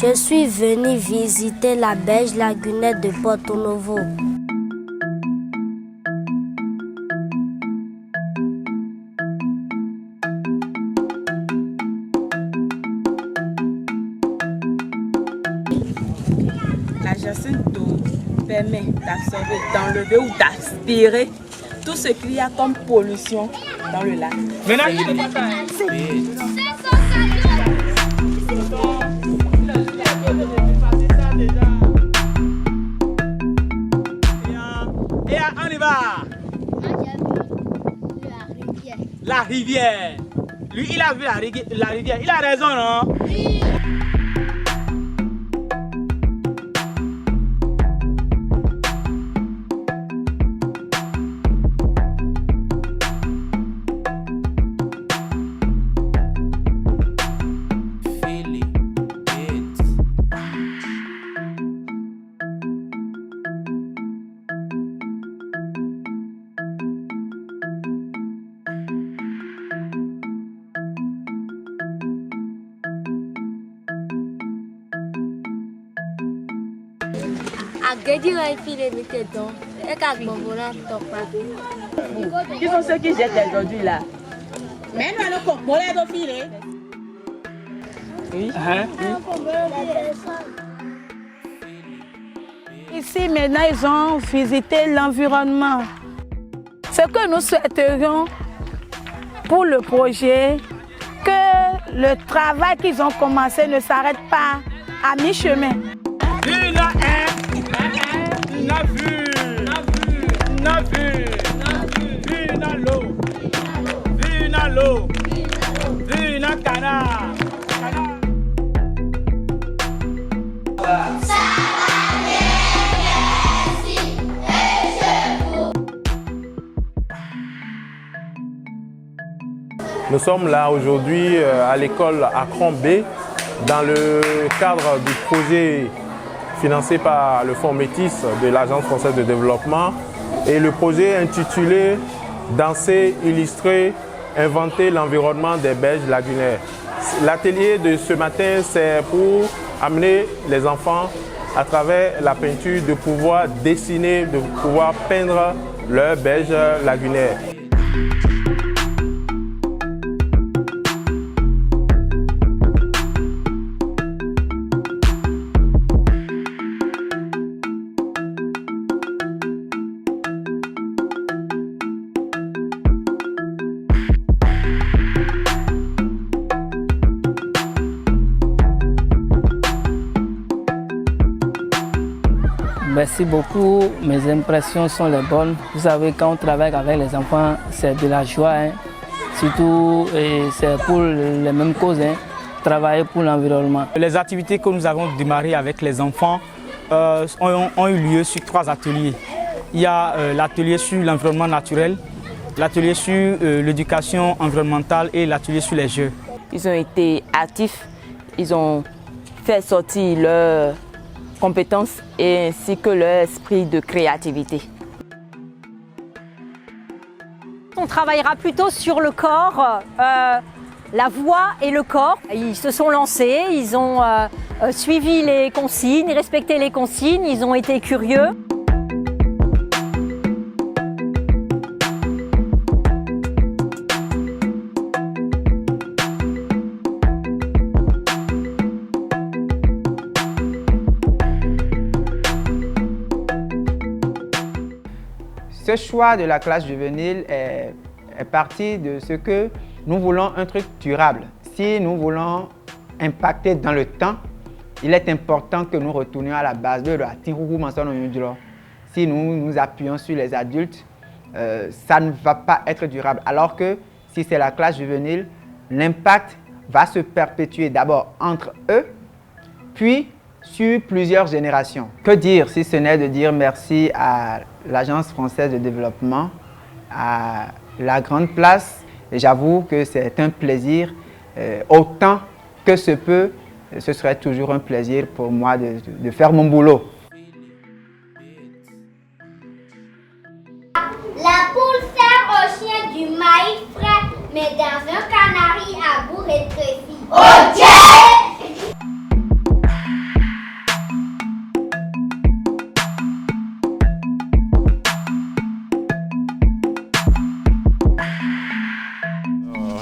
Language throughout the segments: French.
Je suis venu visiter la berge lagunaire de Porto Novo. La jacinthe d'eau permet d'absorber, d'enlever ou d'aspirer tout ce qu'il y a comme pollution dans le lac. Maintenant, et on y va. La rivière. Lui, il a vu la rivière. Il a raison, non? Oui. Qui sont ceux qui jettent les ordures là? Mais nous allons composer nos filets. Oui. Ici, maintenant, ils ont visité l'environnement. Ce que nous souhaiterions pour le projet, que le travail qu'ils ont commencé ne s'arrête pas à mi-chemin. Nous sommes là aujourd'hui à l'école Accron B dans le cadre du projet financé par le Fonds Métis de l'Agence française de développement et le projet intitulé « Danser, illustrer, inventer l'environnement des berges lagunaires ». L'atelier de ce matin, c'est pour amener les enfants à travers la peinture de pouvoir dessiner, de pouvoir peindre leurs berges lagunaires. Merci beaucoup, mes impressions sont les bonnes. Vous savez, quand on travaille avec les enfants, c'est de la joie. Hein. Surtout, c'est pour les mêmes causes, hein. Travailler pour l'environnement. Les activités que nous avons démarrées avec les enfants ont eu lieu sur 3 ateliers. Il y a l'atelier sur l'environnement naturel, l'atelier sur l'éducation environnementale et l'atelier sur les jeux. Ils ont été actifs, ils ont fait sortir leurs compétences et ainsi que leur esprit de créativité. On travaillera plutôt sur le corps, la voix et le corps. Ils se sont lancés, ils ont suivi les consignes, respecté les consignes, ils ont été curieux. Ce choix de la classe juvénile est parti de ce que nous voulons un truc durable. Si nous voulons impacter dans le temps, il est important que nous retournions à la base de la Tirougou Mansono Yundro. Si nous nous appuyons sur les adultes, ça ne va pas être durable. Alors que si c'est la classe juvénile, l'impact va se perpétuer d'abord entre eux, puis sur plusieurs générations. Que dire si ce n'est de dire merci à l'Agence française de développement, à la Grande Place. J'avoue que c'est un plaisir. Autant que se peut, ce serait toujours un plaisir pour moi de faire mon boulot. La poule sert au chien du maïs frais, mais dans un canari à bout rétréci. Ok!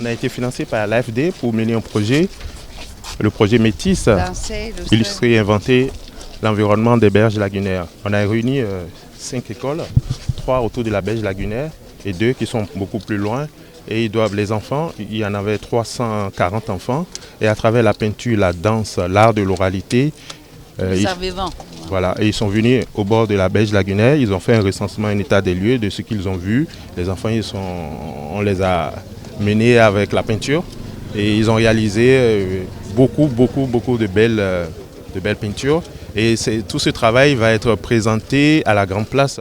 On a été financé par l'AFD pour mener un projet, le projet Métis, illustrer et inventer l'environnement des berges lagunaires. On a réuni 5 écoles, 3 autour de la berge lagunaire et 2 qui sont beaucoup plus loin. Et ils doivent, les enfants, il y en avait 340 enfants, et à travers la peinture, la danse, l'art de l'oralité, voilà, et ils sont venus au bord de la berge lagunaire, ils ont fait un recensement, un état des lieux de ce qu'ils ont vu. Les enfants, on les a menés avec la peinture et ils ont réalisé beaucoup de belles peintures. Et tout ce travail va être présenté à la grande place.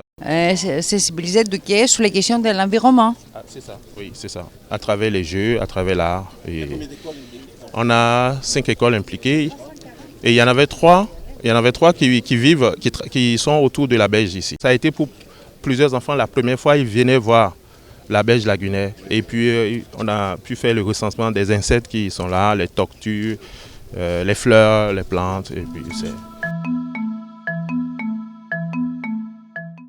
Sensibiliser sur les questions de l'environnement. Ah, c'est ça, oui, c'est ça. À travers les jeux, à travers l'art. On a 5 écoles impliquées et il y en avait 3 qui sont autour de la berge ici. Ça a été pour plusieurs enfants la première fois, ils venaient voir la berge lagunaire. Et puis on a pu faire le recensement des insectes qui sont là, les tortues, les fleurs, les plantes. Et puis,